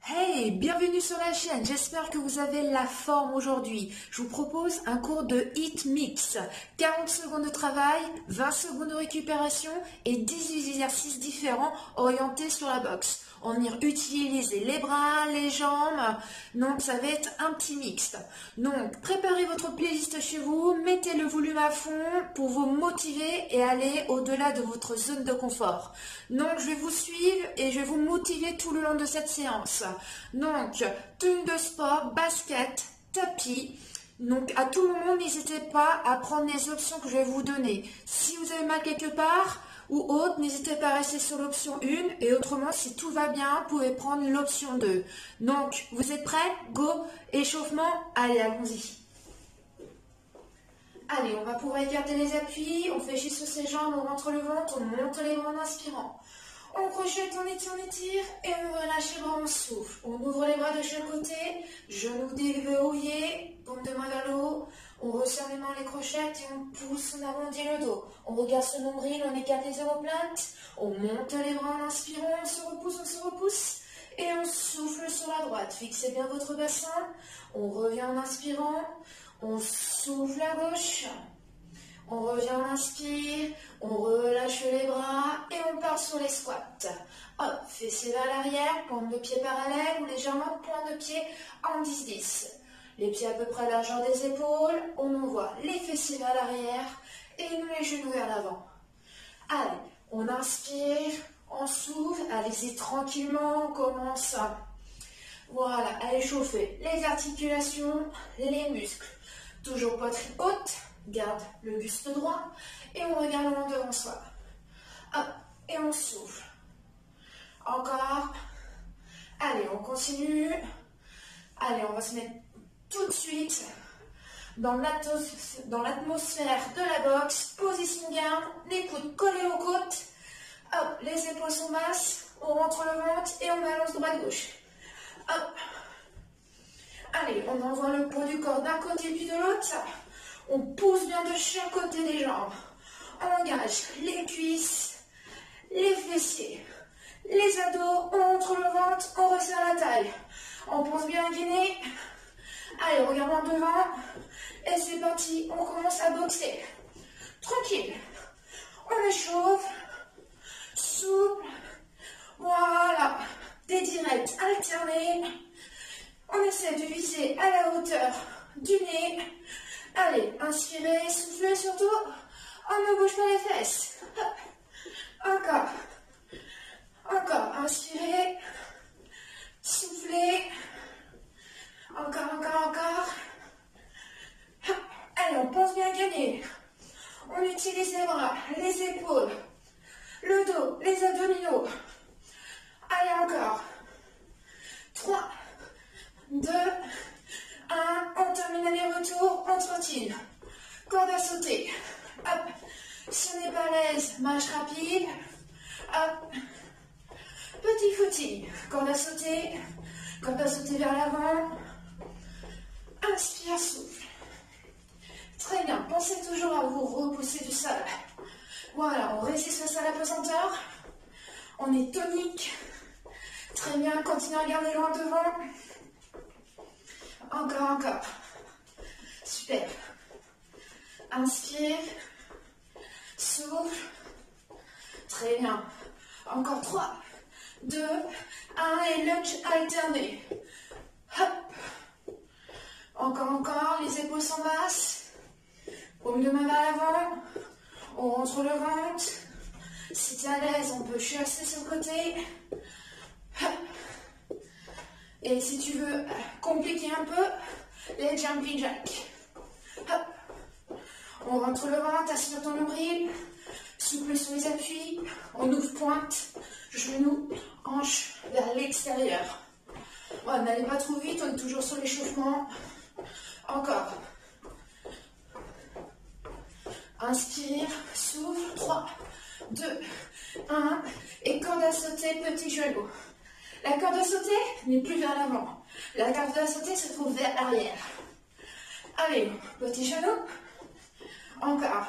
Hey, bienvenue sur la chaîne, j'espère que vous avez la forme aujourd'hui. Je vous propose un cours de HIIT Mix. 40 secondes de travail, 20 secondes de récupération et 18 exercices différents orientés sur la boxe. On y utilise les bras, les jambes, donc ça va être un petit mixte. Donc préparez votre playlist chez vous, mettez le volume à fond pour vous motiver et aller au-delà de votre zone de confort. Donc je vais vous suivre et je vais vous motiver tout le long de cette séance. Donc tenue de sport, basket, tapis. Donc à tout moment n'hésitez pas à prendre les options que je vais vous donner. Si vous avez mal quelque part ou autre, n'hésitez pas à rester sur l'option 1 et autrement si tout va bien, vous pouvez prendre l'option 2. Donc vous êtes prêts? Go, échauffement, allez allons-y. Allez, on va pouvoir garder les appuis, on fait juste sur ses jambes, on rentre le ventre, on monte les bras en inspirant. On crochette, on étire et on relâche les bras, on souffle. On ouvre les bras de chaque côté, genoux déverrouillés, paume de main vers le haut. On resserre les mains, les crochettes et on pousse, on arrondit le dos. On regarde ce nombril, on écarte les omoplates. On monte les bras en inspirant, on se repousse. Et on souffle sur la droite. Fixez bien votre bassin. On revient en inspirant. On souffle à gauche. On revient, on inspire, on relâche les bras et on part sur les squats. Hop, fessiers vers l'arrière, pointe de pied parallèle ou légèrement pointe de pied en 10-10. Les pieds à peu près à la largeur des épaules, on envoie les fessiers vers l'arrière et nous les genoux vers l'avant. Allez, on inspire, on souffle, allez-y tranquillement, on commence. Voilà, à échauffer les articulations, les muscles. Toujours poitrine haute. Garde le buste droit et on regarde loin devant soi. Hop, et on souffle. Encore. Allez, on continue. Allez, on va se mettre tout de suite dans l'atmosphère de la boxe. Position garde, les coudes collés aux côtes. Hop, les épaules sont basses. On rentre le ventre et on balance droite-gauche. Hop. Allez, on envoie le poids du corps d'un côté puis de l'autre. On pousse bien de chaque côté des jambes. On engage les cuisses, les fessiers, les abdos, on montre le ventre, on resserre la taille. On pense bien à gainer. Allez, regardons devant. Et c'est parti, on commence à boxer. Tranquille. On échauffe. Souple. Voilà. Des directs alternés. On essaie de viser à la hauteur du nez. Allez, inspirez, soufflez surtout. On ne bouge pas les fesses. Encore. Encore. Inspirez. Soufflez. Encore. Allez, on pense bien gagner. On utilise les bras, les épaules, le dos, les abdominaux. Allez, encore. 3, 2, 1, on termine les retours, on trottine. Corde à sauter. Hop. Si on n'est pas à l'aise, marche rapide. Hop. Petit footing. Corde à sauter vers l'avant. Inspire, souffle. Très bien. Pensez toujours à vous repousser du sol. Voilà, on résiste face à la pesanteur. On est tonique. Très bien, continuez à garder loin devant. Encore. Super. Inspire. Souffle. Très bien. Encore 3, 2, 1 et lunge alterné. Hop. Encore. Les épaules sont basses. Paume de main vers l'avant. On rentre le ventre. Si tu es à l'aise, on peut chasser sur le côté. Hop. Et si tu veux compliquer un peu, les jumping jacks. Hop. On rentre le ventre, assis sur ton nombril, souple sur les appuis, on ouvre pointe, genoux, hanches vers l'extérieur. Voilà, n'allez pas trop vite, on est toujours sur l'échauffement. Encore. Inspire, souffle, 3, 2, 1, et corde à sauter, petit genou. La corde à sauter n'est plus vers l'avant. La corde à sauter se trouve vers l'arrière. Allez, petit genou. Encore.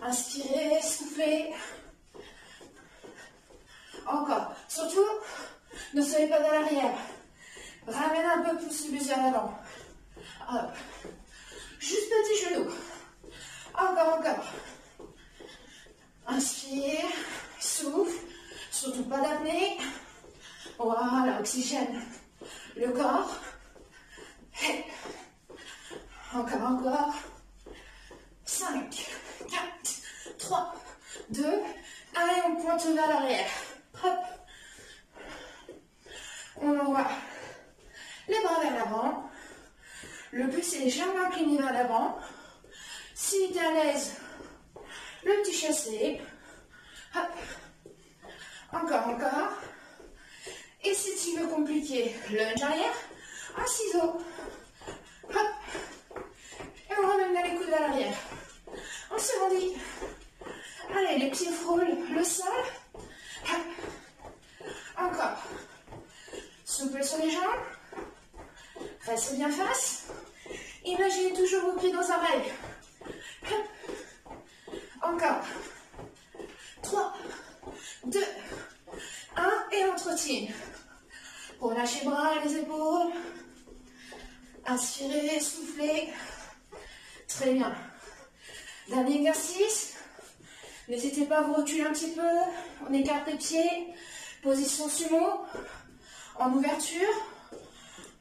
Inspirez, soufflez. Encore. Surtout, ne soyez pas dans l'arrière. tibus vers l'avant. Hop. Juste petit genou. Encore, encore. Inspire, souffle, surtout pas d'apnée. Voilà, oxygène le corps. Hey. Encore, encore. 5, 4, 3, 2. Allez, on pointe vers l'arrière. Hop. On envoie les bras vers l'avant. Le but, c'est les jambes inclinées vers l'avant. Si tu es à l'aise, le petit chassé. Hop. Encore, encore. Et si tu veux compliquer, lunge arrière, un ciseau. Hop. Et on ramène les coudes à l'arrière. On se rendit. Allez, les pieds frôlent le sol. Hop. Encore. Souple sur les jambes. Restez bien face. Imaginez toujours vos pieds dans un rail. Encore. 3, 2, 1 et on trottine. Relâchez les bras, les épaules. Inspirez, soufflez. Très bien. Dernier exercice. N'hésitez pas à vous reculer un petit peu. On écarte les pieds. Position sumo. En ouverture.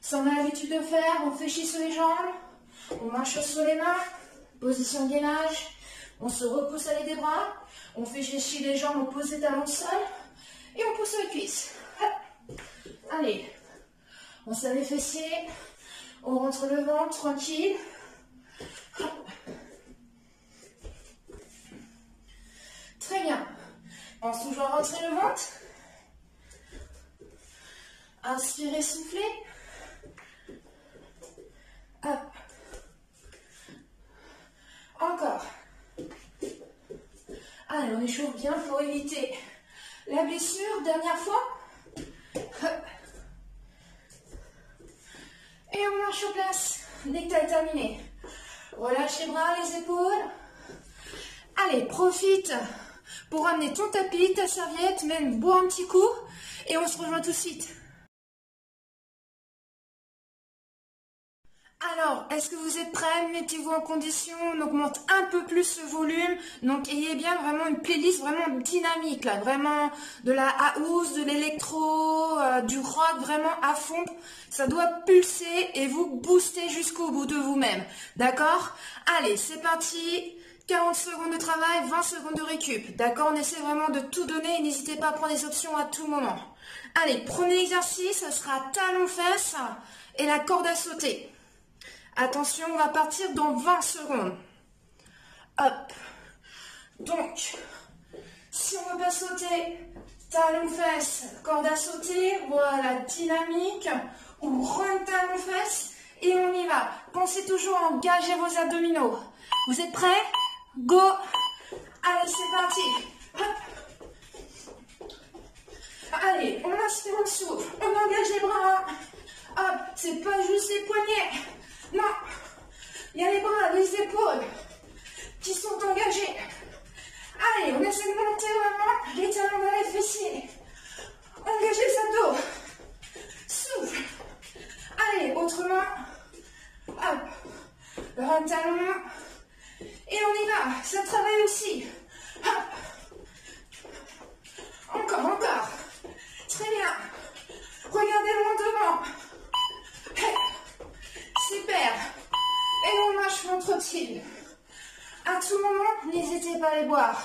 Si on a l'habitude de faire, on fléchit sur les jambes. On marche sur les mains. Position de gainage. On se repousse avec des bras. On fait fléchir les jambes, on pose les talons au sol. Et on pousse les cuisses. Hop. Allez. On serre les fessiers. On rentre le ventre tranquille. Hop. Très bien. Pense toujours à rentrer le ventre. Inspirez, soufflez. Hop. Encore. Allez, on échauffe bien pour éviter la blessure. Dernière fois. Hop. Et on marche sur place. Dès que tu as terminé. Relâche les bras, les épaules. Allez, profite pour ramener ton tapis, ta serviette, même bois un petit coup. Et on se rejoint tout de suite. Alors, est-ce que vous êtes prêts? Mettez-vous en condition, on augmente un peu plus le volume. Donc, ayez bien vraiment une playlist vraiment dynamique, là, vraiment de la house, de l'électro, du rock, vraiment à fond. Ça doit pulser et vous booster jusqu'au bout de vous-même. D'accord? Allez, c'est parti. 40 secondes de travail, 20 secondes de récup. D'accord? On essaie vraiment de tout donner et n'hésitez pas à prendre des options à tout moment. Allez, premier exercice, ce sera talons-fesses et la corde à sauter. Attention, on va partir dans 20 secondes. Hop. Donc, si on ne veut pas sauter, talons-fesses, corde à sauter, voilà, dynamique. On run talons-fesses et on y va. Pensez toujours à engager vos abdominaux. Vous êtes prêts? Go! Allez, c'est parti. Hop. Allez, on inspire, on souffle, on engage les bras. Hop, c'est pas juste les poignets. Non, il y a les bras, les épaules qui sont engagés. Allez, on essaie de monter vraiment les talons vers les fessiers. Engagez les abdos. Souffle. Allez, autrement. Hop. Un talon. Et on y va. Ça travaille aussi. Hop. Encore, encore. Très bien. Regardez loin devant. Hey. Super. Et on marche ventre-t-il. À tout moment, n'hésitez pas à les boire.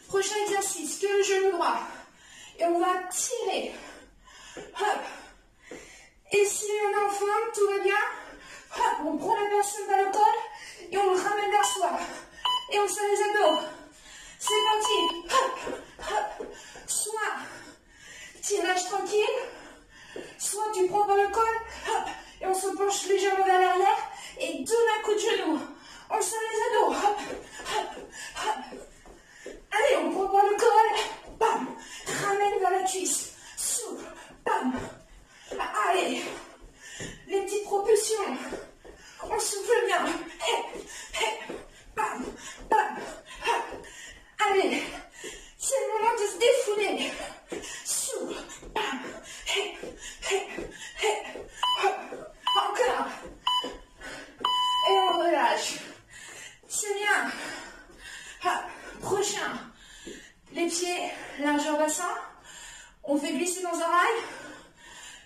Prochain exercice, que le genou droit. Et on va tirer. Hop. Et si on est en forme, tout va bien. Hop, on prend la personne par le col et on le ramène vers soi. Et on serre les abdos. C'est parti. Hop, hop. Soit tirage tranquille, soit tu prends par le col, hop, et on se penche légèrement vers l'arrière et donne un coup de genou. On serre les abdos. Hop, hop, hop. Allez, on prend par le col. Bam. Ramène vers la cuisse. Souple. Bam. Allez. Les petites propulsions. On souffle bien. Bam. Bam. Hop. Prochain. Les pieds, largeur bassin. On fait glisser dans un rail.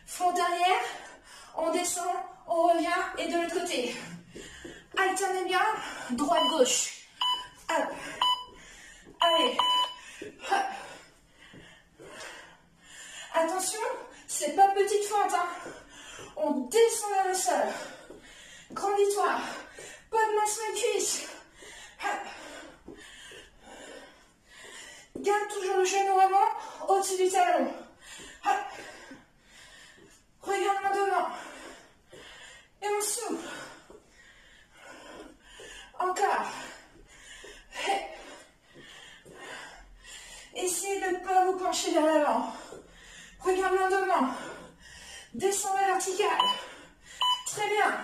Fente arrière. On descend, on revient et de l'autre côté. Alternez bien. Droite-gauche. Hop. Allez. Hop. Attention, c'est pas petite fente, hein. On descend vers le sol. Grandis-toi. Pas de main sur les cuisses. Hop. Garde toujours le genou avant, au-dessus du talon. Hop. Regarde-moi devant. Et on souffle. Encore. Essayez de ne pas vous pencher vers l'avant. Regarde-moi devant. Descends la verticale. Très bien.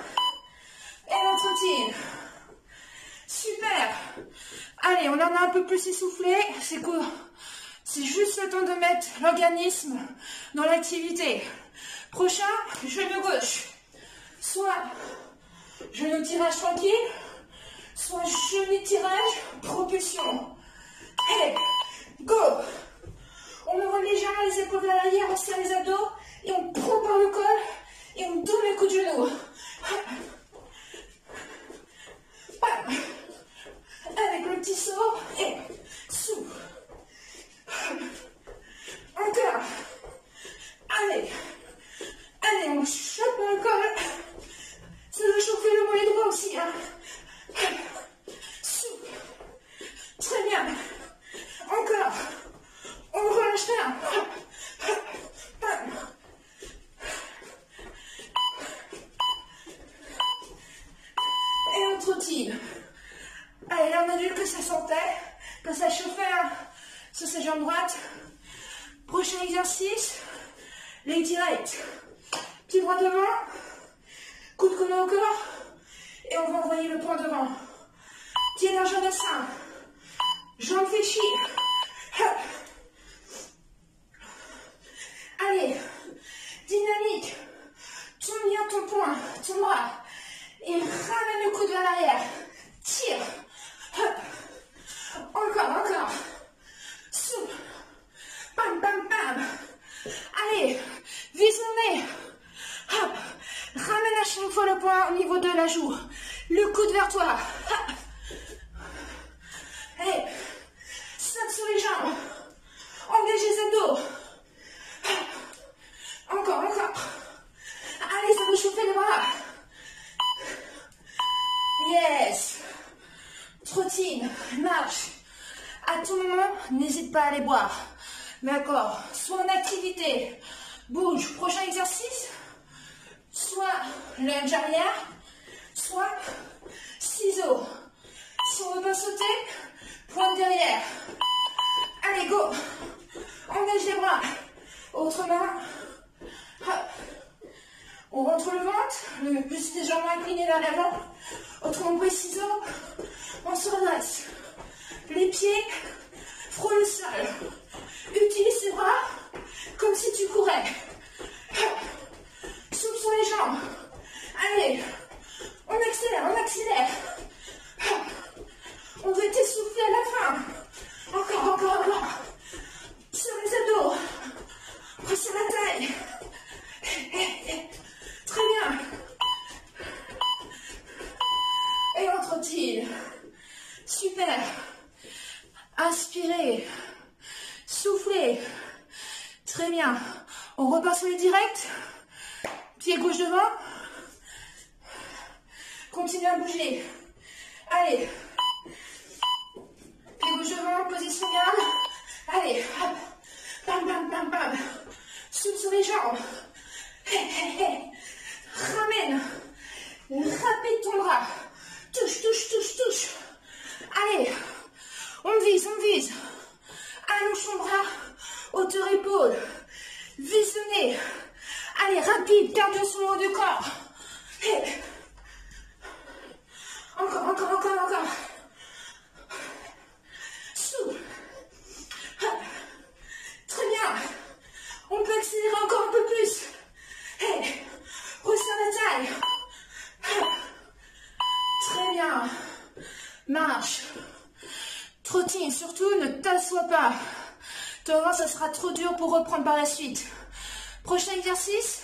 Et on trottine. Super. Allez, on en a un peu plus essoufflé. C'est cool. C'est juste le temps de mettre l'organisme dans l'activité. Prochain, genou gauche. Soit genou tirage tranquille, soit genou tirage propulsion. Hey, go. On ouvre légèrement les épaules vers l'arrière, on serre les abdos et on prend par le col et on donne le coup de genou. Avec le petit saut et souffle. Encore. Allez. Allez, on chope le col. Ça doit chauffer le mollet droit aussi. Hein. Souffle. Très bien. Encore. On ne relâche rien. Et on trottine. Allez, là on a vu que ça sentait, que ça chauffait hein, sur ses jambes droites. Prochain exercice, les directs. Pied droit devant, coup de colonne au corps, et on va envoyer le poing devant. Pied large bassin, jambes fléchies. Hop. Allez, dynamique. Tourne bien ton poing, ton bras, et ramène le coude vers l'arrière. Tire. Hop. Encore. Souple. Bam, bam, bam. Allez, vise le nez. Hop. Ramène à chaque fois le poing au niveau de la joue. Le coude vers toi. Hop. Allez, saute sur les jambes. Engage les abdos. Hop. Encore. Allez, ça veut chauffer les bras. Yes. Trottine, marche. À tout moment, n'hésite pas à aller boire. D'accord. Soit en activité, bouge. Prochain exercice, soit lunge arrière, soit ciseaux. Si on ne veut pas sauter, pointe derrière. Allez, go. Engage les bras. Autre main. Hop. On rentre le ventre, le buste des jambes incliné vers l'avant. Autrement, on presse ciseaux. On se redresse. Les pieds frôlent le sol. Utilise ses bras comme si tu courais. Souple sur les jambes. Allez, on accélère. On veut t'essouffler à la fin. Encore. Sur les abdos. Pressez la taille. Très bien. Et on trottine. Super. Inspirez. Soufflez. Très bien. On repart sur les directs. Pied gauche devant. Continuez à bouger. Allez. Pied gauche devant, position garde. Allez, hop. Bam. Souffle sur les jambes. Ramène. Rapide ton bras. Touche. Allez. On vise. Allonge ton bras. Hauteur épaule. Vise le nez. Allez, rapide. Cardio sur le haut du corps. Encore. Souffle. Très bien. On peut accélérer encore un peu plus. Resserre la taille. Très bien. Marche. Trottine, surtout surtout, ne t'assois pas. Tu vas voir, ça sera trop dur pour reprendre par la suite. Prochain exercice,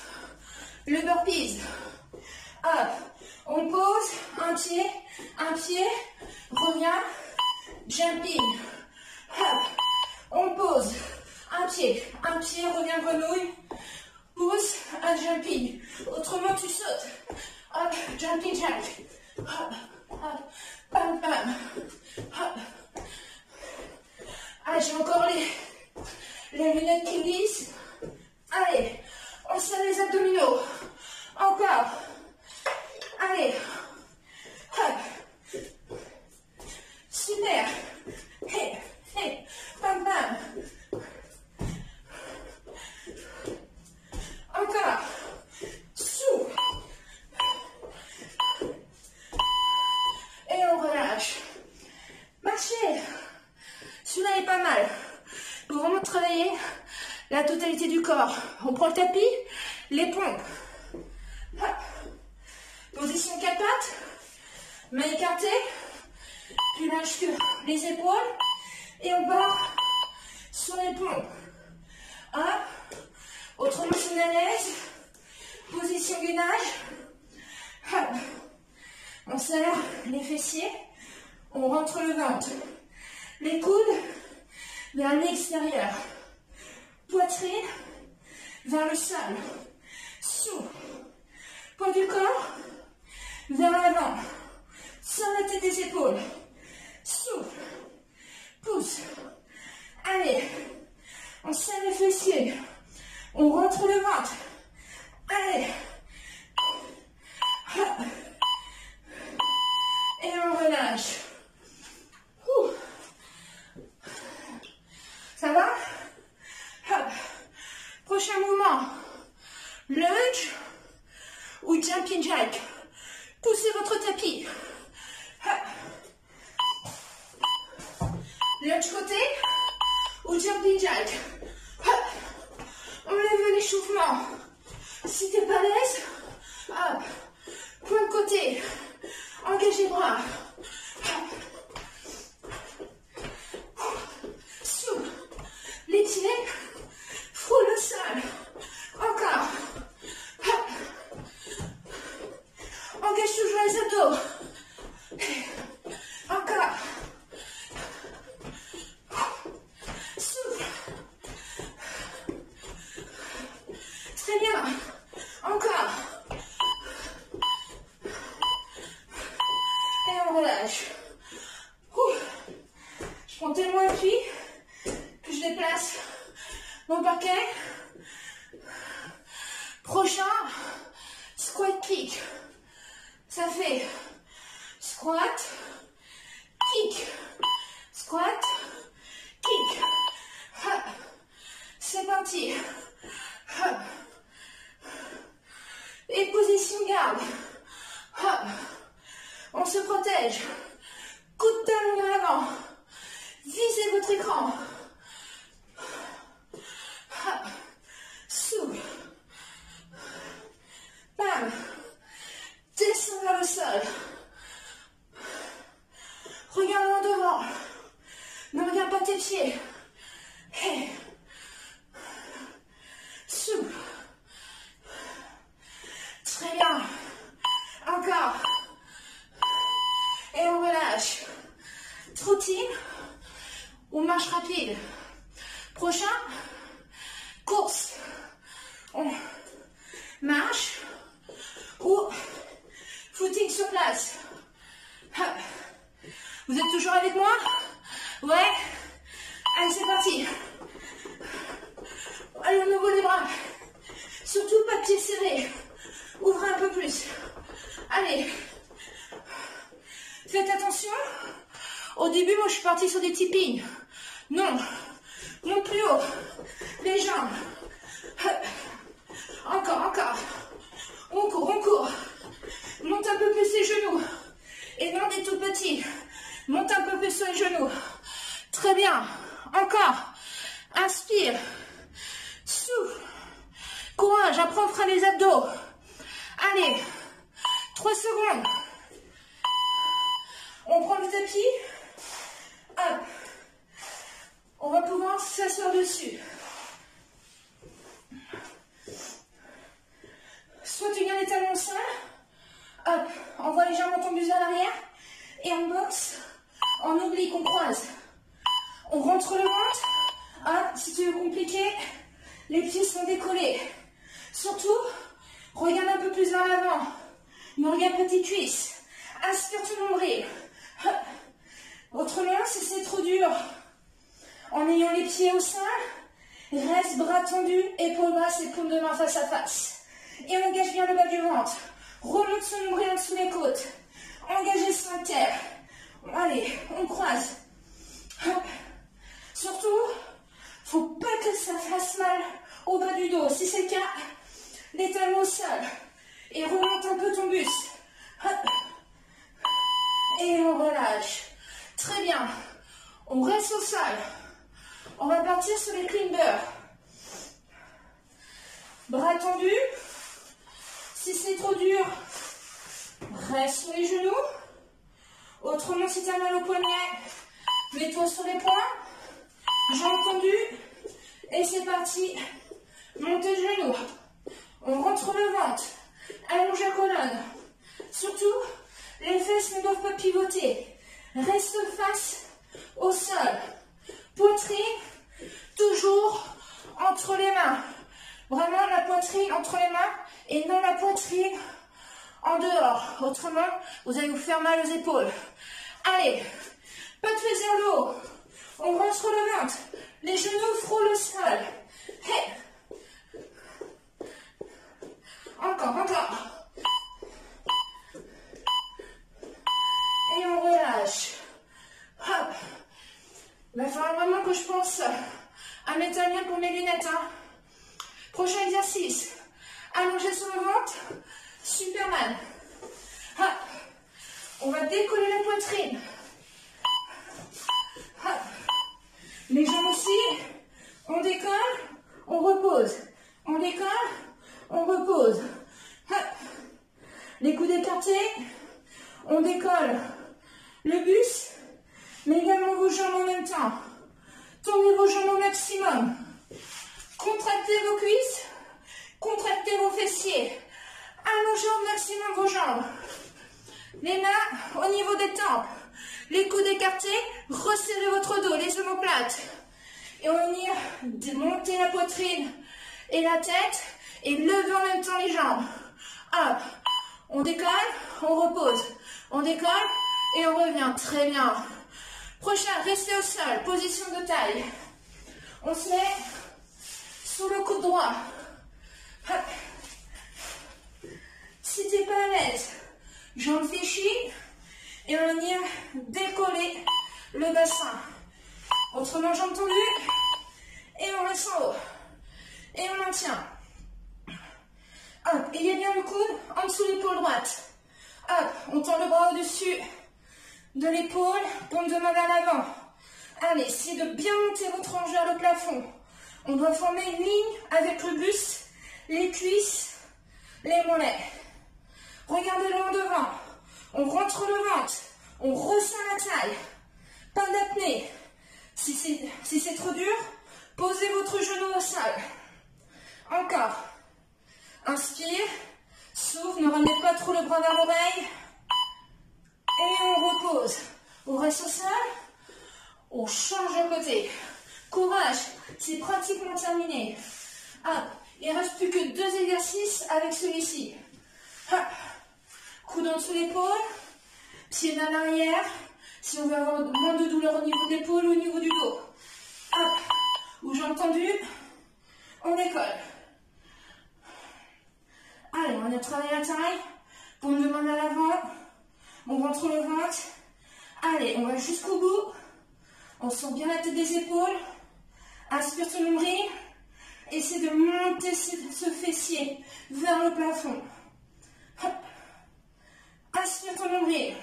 le burpees. Hop, on pose, un pied, revient, jumping. Hop, on pose, un pied, revient grenouille, pousse, un jumping. Autrement, tu sautes. Hop, jumping jack. Hop, hop, bam, bam. Hop. Ah, j'ai encore les lunettes qui glissent. Allez, on serre les abdominaux. Encore. Allez. Hop. Super. Hey, hey, bam, bam. Encore. Sous. Et on relâche. Marchez. Celui-là est pas mal. Pour vraiment travailler la totalité du corps. On prend le tapis, les pompes. Hop. Position 4 pattes. Main écartée. Plus large que les épaules. Et on part sur les pompes. Hop. Autrement, si on est à l'aise. Position gainage. Hop. On serre les fessiers. On rentre le ventre. Les coudes vers l'extérieur. Poitrine vers le sol. Souffle. Poids du corps vers l'avant. Sans la tête des épaules. Souffle. Pousse. Allez. On serre les fessiers. On rentre le ventre. Allez. Hop. Et on relâche. Ouh. Ça va? Hop. Prochain mouvement. Lunge ou jumping jack. Poussez votre tapis. Hop. Lunge côté ou jumping jack. Hop. On lève l'échauffement. Si t'es pas à l'aise, hop. Point de côté. Engage les bras. Souffle. L'étire. Frôle le sol. Encore. Hop. Engage toujours les abdos. Encore. Souffle. Très bien. Encore. Et on relâche. Ouh. Je prends tellement appui que je déplace mon parquet. Prochain, squat kick. Ça fait squat, kick, squat, kick. Hop. C'est parti. Hop. Et position garde. Hop. On se protège. Coup de talon vers l'avant. Visez votre écran. Hop. Souffle. Bam. Descends vers le sol. Regarde en devant. Ne regarde pas tes pieds. Hey. Souffle. Très bien. Encore. Et on relâche. Trottine ou marche rapide. Prochain, course. On marche ou footing sur place. Hop. Vous êtes toujours avec moi? Ouais? Allez, c'est parti. Allez, on ouvre les bras. Surtout pas de pieds serrés. Ouvrez un peu plus. Allez. Faites attention. Au début, moi, je suis partie sur des petits pignes. Non. Monte plus haut. Les jambes. Hop. Encore, encore. On court, on court. Monte un peu plus les genoux. Et non des tout petits. Monte un peu plus sur les genoux. Très bien. Encore. Inspire. Souffle. Courage. Apprends à freiner les abdos. Allez. 3 secondes. On prend le tapis. Hop. s'asseoir dessus. Soit tu gardes les talons au sol, hop, envoie légèrement ton buste vers l'arrière, et on boxe, en oblique, on croise. On rentre le ventre, hop, si tu veux compliquer, les pieds sont décollés. Surtout, regarde un peu plus vers l'avant, ne regarde pas tes cuisses, aspire ton nombril. Hop. Autrement, si c'est trop dur, en ayant les pieds au sol, reste bras tendus, épaules basses et paumes de main face à face. Et on engage bien le bas du ventre. Remonte son nombril en dessous des côtes. Engagez son terre. Allez, on croise. Hop. Surtout, faut pas que ça fasse mal au bas du dos. Si c'est le cas, les talons au sol. Et remonte un peu ton buste. Hop. Et on relâche. Très bien. On reste au sol. On va partir sur les climbers. Bras tendus. Si c'est trop dur, reste sur les genoux. Autrement, si tu as mal au poignet, mets-toi sur les poings. Jambes tendues. Et c'est parti. Montez le genou. On rentre le ventre. Allonge la colonne. Surtout, les fesses ne doivent pas pivoter. Reste face au sol. Poitrine, toujours entre les mains. Vraiment la poitrine entre les mains et non la poitrine en dehors. Autrement, vous allez vous faire mal aux épaules. Allez, pas de fesses vers le haut. On rentre le ventre. Les genoux frôlent le sol. Hey. Encore, encore. Et on relâche. Hop. Il va falloir vraiment que je pense à mes talons pour mes lunettes. Hein. Prochain exercice. Allongé sur le ventre. Superman. Hop. On va décoller la poitrine. Hop. Les jambes aussi. On décolle. On repose. On décolle. On repose. Hop. Les coudes écartés. On décolle le buste, mais également vos jambes en même temps. Tournez vos jambes au maximum. Contractez vos cuisses, contractez vos fessiers. Allongez au maximum vos jambes. Les mains au niveau des tempes. Les coudes écartés, resserrez votre dos, les omoplates. Et on va venir monter la poitrine et la tête et lever en même temps les jambes. Hop. On décolle, on repose. On décolle et on revient. Très bien. Prochain, restez au sol. Position de taille. On se met sous le coude droit. Hop. Si tu n'es pas à l'aise, jambes fléchies. Et on va venir décoller le bassin. Autrement, jambes tendues. Et on reste en haut. Et on maintient. Hop, ayez bien le coude en dessous de l'épaule droite. Hop, on tend le bras au-dessus de l'épaule, paume de main vers l'avant. Allez, essayez de bien monter votre hanche vers le plafond. On doit former une ligne avec le buste, les cuisses, les mollets. Regardez loin devant. On rentre le ventre. On resserre la taille. Pas d'apnée. Si c'est trop dur, posez votre genou au sol. Encore. Inspire, souffle, ne ramenez pas trop le bras vers l'oreille. Et on repose. On reste au sol. On change de côté. Courage, c'est pratiquement terminé. Hop, il ne reste plus que 2 exercices avec celui-ci. Hop, coude en dessous de l'épaule, pied vers l'arrière. Si on veut avoir moins de douleur au niveau de l'épaule ou au niveau du dos. Hop, ou jambes tendues, on décolle. Allez, on a travaillé la taille. Paume de main à l'avant. On rentre le ventre. Allez, on va jusqu'au bout. On sent bien la tête des épaules. Inspire ton nombril. Essaie de monter ce fessier vers le plafond. Hop. Inspire ton nombril.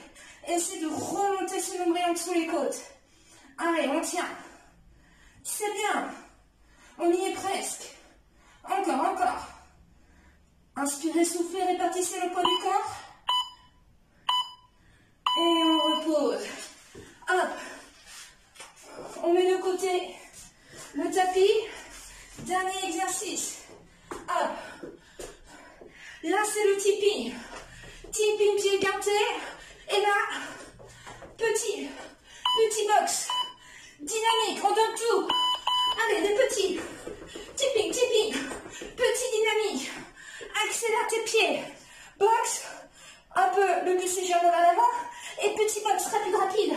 Essaie de remonter ce nombril en dessous les côtes. Allez, on tient. C'est bien. On y est presque. Encore, encore. Inspirez, soufflez, répartissez le poids du corps. Et on repose. Hop. On met de côté le tapis. Dernier exercice. Hop. Là, c'est le tipping. Tipping, pied écarté. Et là, petit box. Dynamique, on donne tout. Allez, des petits. Tipping, tipping. Petit dynamique. Accélère tes pieds. Box. Un peu le buste vers l'avant. Et petit box rapide.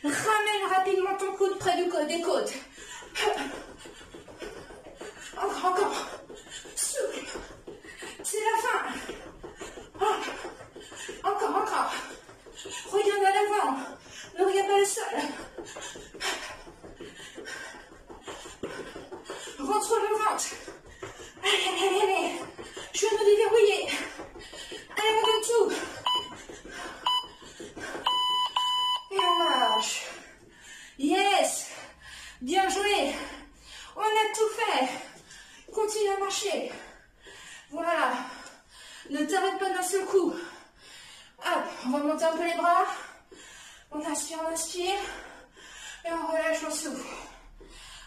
Ramène rapidement ton coude près des côtes. Encore. Souffle. C'est la fin. Encore. Regarde à l'avant. Ne regarde pas le sol. Rentre le ventre. Allez. Genoux déverrouillés. Allez, on donne tout. Et on marche. Yes. Bien joué. On a tout fait. Continue à marcher. Voilà. Ne t'arrête pas d'un seul coup. Hop, on va monter un peu les bras. On inspire. Et on relâche, on souffle.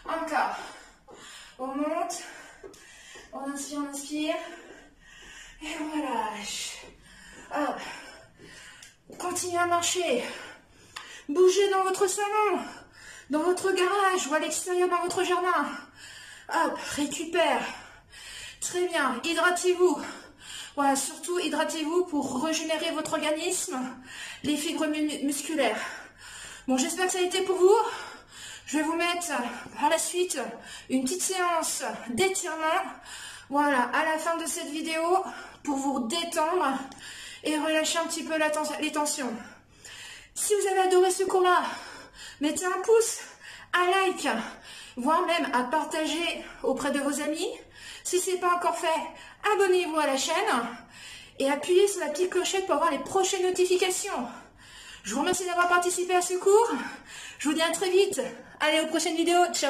Encore. On monte. On inspire. Et on relâche. Hop. Continuez à marcher. Bougez dans votre salon, dans votre garage ou à l'extérieur dans votre jardin. Hop, récupère. Très bien, hydratez-vous. Voilà, surtout hydratez-vous pour régénérer votre organisme, les fibres musculaires. Bon, j'espère que ça a été pour vous. Je vais vous mettre par la suite une petite séance d'étirement. Voilà, à la fin de cette vidéo pour vous détendre et relâcher un petit peu les tensions. Si vous avez adoré ce cours-là, mettez un pouce, un like, voire même à partager auprès de vos amis. Si ce n'est pas encore fait, abonnez-vous à la chaîne et appuyez sur la petite clochette pour avoir les prochaines notifications. Je vous remercie d'avoir participé à ce cours. Je vous dis à très vite. Allez, aux prochaines vidéos. Ciao.